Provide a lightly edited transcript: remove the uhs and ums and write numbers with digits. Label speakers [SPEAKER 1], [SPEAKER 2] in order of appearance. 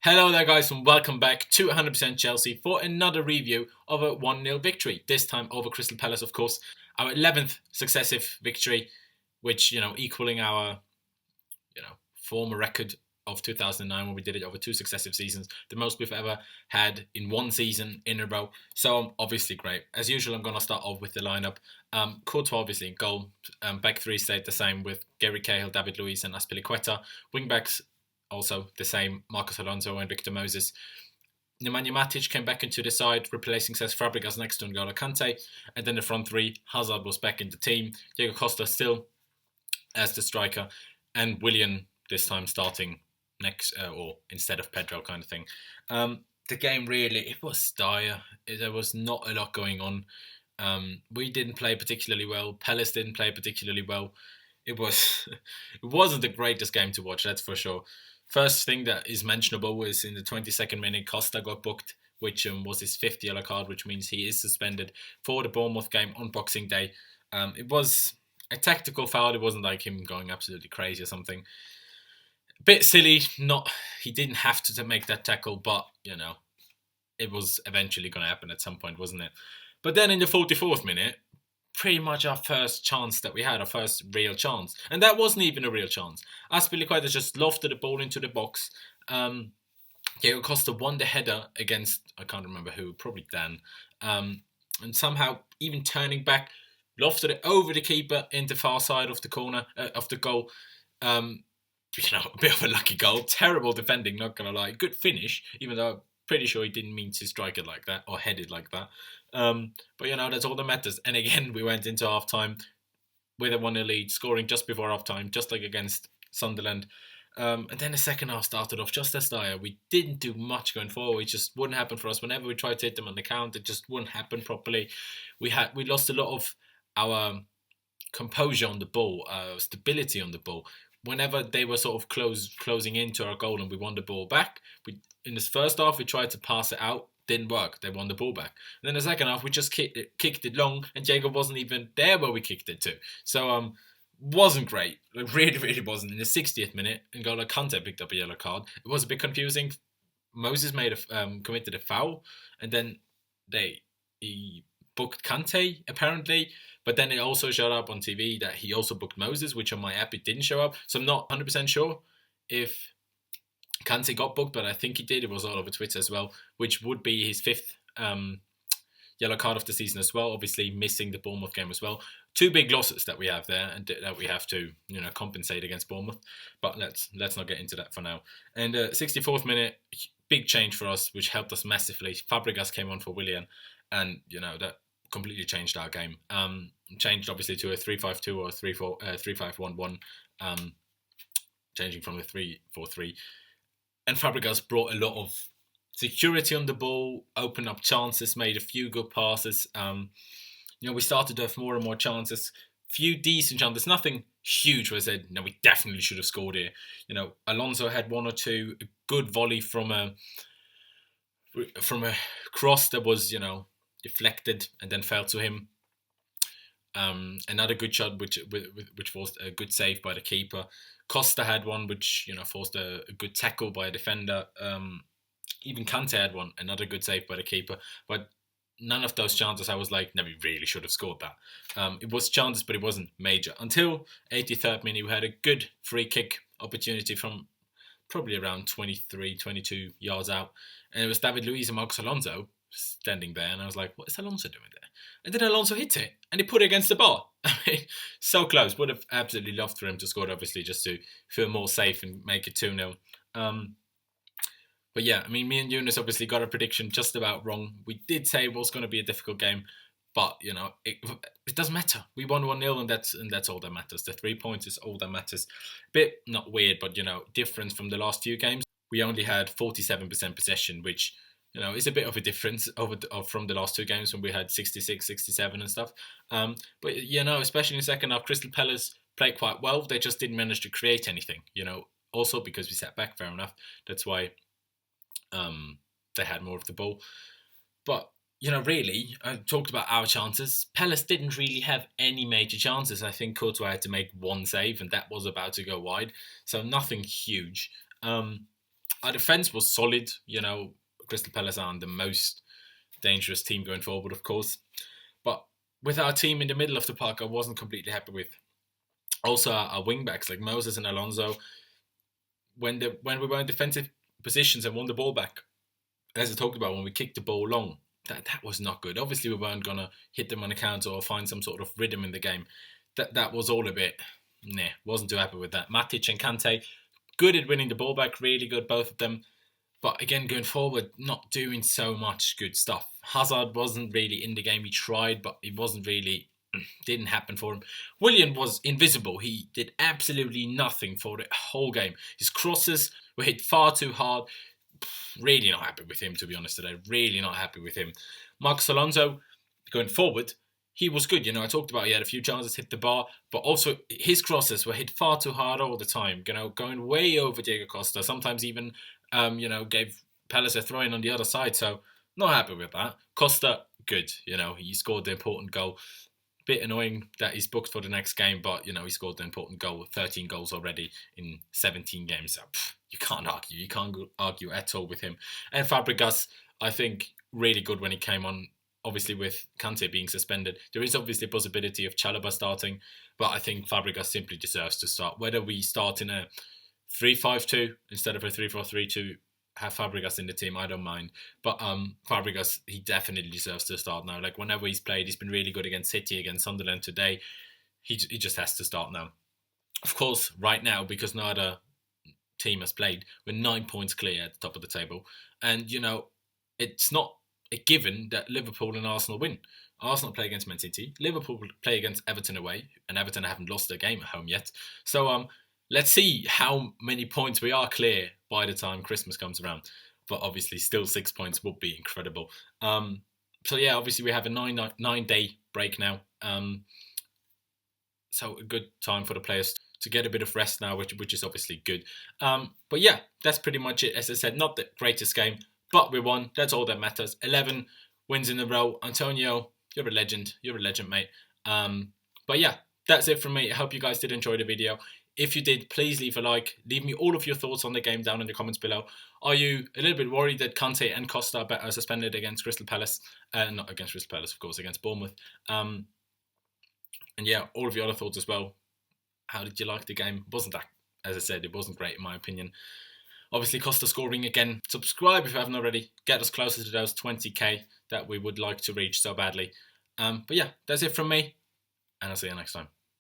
[SPEAKER 1] Hello there guys and welcome back to 100% Chelsea for another review of a 1-0 victory, this time over Crystal Palace of course, our 11th successive victory, which, equaling our, former record of 2009 when we did it over two successive seasons, the most we've ever had in one season in a row, so obviously great. As usual, I'm going to start off with the lineup. Courtois obviously in goal, back three stayed the same with Gary Cahill, David Luiz and Azpilicueta, wing-backs also the same, Marcos Alonso and Victor Moses. Nemanja Matic came back into the side, replacing Cesc Fabregas next to N'Golo Kante. And then the front three, Hazard was back in the team. Diego Costa still as the striker. And Willian this time starting next, or instead of Pedro kind of thing. The game really, it was dire. There was not a lot going on. We didn't play particularly well. Palace didn't play particularly well. It wasn't the greatest game to watch, that's for sure. First thing that is mentionable was in the 22nd minute, Costa got booked, which was his fifth yellow card, which means he is suspended for the Bournemouth game on Boxing Day. It was a tactical foul. It wasn't like him going absolutely crazy or something. A bit silly. He didn't have to make that tackle, but, it was eventually going to happen at some point, wasn't it? But then in the 44th minute, pretty much our first chance that we had, our first real chance. And that wasn't even a real chance. Azpilicueta just lofted the ball into the box. Diego Costa won the header against, I can't remember who, probably Dan. And somehow, even turning back, lofted it over the keeper into far side of the corner, of the goal. A bit of a lucky goal. Terrible defending, not going to lie. Good finish, even though I'm pretty sure he didn't mean to strike it like that or head it like that. But that's all that matters. And again, we went into half-time with a 1-0 lead, scoring just before half-time, just like against Sunderland. And then the second half started off just as dire. We didn't do much going forward. It just wouldn't happen for us. Whenever we tried to hit them on the count, it just wouldn't happen properly. We lost a lot of our composure on the ball, stability on the ball. Whenever they were sort of closing into our goal and we won the ball back, in this first half, we tried to pass it out. Didn't work. They won the ball back. And then the second half, we just kicked it long, and Diego wasn't even there where we kicked it to. So, wasn't great. Like, really, really wasn't. In the 60th minute, N'Golo Kante picked up a yellow card. It was a bit confusing. Moses committed a foul, and then he booked Kante, apparently. But then it also showed up on TV that he also booked Moses, which on my app it didn't show up. So I'm not 100% sure if Kante got booked, but I think he did. It was all over Twitter as well, which would be his fifth yellow card of the season as well. Obviously, missing the Bournemouth game as well. Two big losses that we have there, and that we have to compensate against Bournemouth. But let's not get into that for now. And 64th minute, big change for us, which helped us massively. Fabregas came on for Willian, and that completely changed our game. Changed obviously to a 3-5-2 or a 3-5-1-1, changing from the 3-4-3. And Fabregas brought a lot of security on the ball, opened up chances, made a few good passes. We started to have more and more chances, few decent chances, nothing huge where I said, no, we definitely should have scored here. Alonso had one or two, a good volley from a cross that was, deflected and then fell to him. Another good shot, which forced a good save by the keeper. Costa had one, which forced a good tackle by a defender. Even Kante had one, another good save by the keeper. But none of those chances, I was like, no, we really should have scored that. It was chances, but it wasn't major. Until 83rd minute, we had a good free kick opportunity from probably around 23, 22 yards out, and it was David Luiz and Marcos Alonso standing there, and I was like, what is Alonso doing there? And then Alonso hit it, and he put it against the bar. I mean, so close. Would have absolutely loved for him to score, obviously, just to feel more safe and make it 2-0. But yeah, I mean, me and Eunice obviously got a prediction just about wrong. We did say it was going to be a difficult game, but, it doesn't matter. We won 1-0, and that's all that matters. The 3 points is all that matters. Bit, not weird, but, different from the last few games. We only had 47% possession, which it's a bit of a difference from the last two games when we had 66, 67 and stuff. But, especially in the second half, Crystal Palace played quite well. They just didn't manage to create anything, Also because we sat back, fair enough. That's why they had more of the ball. But, really, I talked about our chances. Palace didn't really have any major chances. I think Courtois had to make one save, and that was about to go wide. So nothing huge. Our defence was solid. Crystal Palace aren't the most dangerous team going forward, of course. But with our team in the middle of the park, I wasn't completely happy with. Also, our wing backs like Moses and Alonso, when we were in defensive positions and won the ball back, as I talked about, when we kicked the ball long, that was not good. Obviously, we weren't gonna hit them on the counter or find some sort of rhythm in the game. That was all a bit, wasn't too happy with that. Matic and Kante, good at winning the ball back, really good, both of them. But again, going forward, not doing so much good stuff. Hazard wasn't really in the game. He tried, but it wasn't really, didn't happen for him. Willian was invisible. He did absolutely nothing for the whole game. His crosses were hit far too hard. Really not happy with him, to be honest, today. Really not happy with him. Marcos Alonso, going forward, he was good. I talked about he had a few chances, hit the bar, but also his crosses were hit far too hard all the time. Going way over Diego Costa. Sometimes even, gave Palace a throw-in on the other side. So not happy with that. Costa, good. He scored the important goal. Bit annoying that he's booked for the next game, but he scored the important goal. 13 goals already in 17 games. So you can't argue. You can't argue at all with him. And Fabregas, I think, really good when he came on. Obviously, with Kante being suspended, there is obviously a possibility of Chalobah starting, but I think Fabregas simply deserves to start. Whether we start in a 3-5-2 instead of a 3-4-3 to have Fabregas in the team, I don't mind. But Fabregas, he definitely deserves to start now. Like, whenever he's played, he's been really good against City, against Sunderland today. He just has to start now. Of course, right now, because no other team has played, we're 9 points clear at the top of the table. And, it's not a given that Liverpool and Arsenal win. Arsenal play against Man City. Liverpool play against Everton away. And Everton haven't lost their game at home yet. So, let's see how many points we are clear by the time Christmas comes around. But obviously, still 6 points would be incredible. So yeah, obviously we have a 9-day break now. So a good time for the players to get a bit of rest now, which is obviously good. But yeah, that's pretty much it. As I said, not the greatest game, but we won. That's all that matters. 11 wins in a row. Antonio, you're a legend. You're a legend, mate. But yeah, that's it from me. I hope you guys did enjoy the video. If you did, please leave a like. Leave me all of your thoughts on the game down in the comments below. Are you a little bit worried that Kante and Costa are suspended against Crystal Palace? Not against Crystal Palace, of course, against Bournemouth. And yeah, all of your other thoughts as well. How did you like the game? Wasn't that, as I said, it wasn't great in my opinion. Obviously, Costa scoring again. Subscribe if you haven't already. Get us closer to those 20k that we would like to reach so badly. But yeah, that's it from me. And I'll see you next time.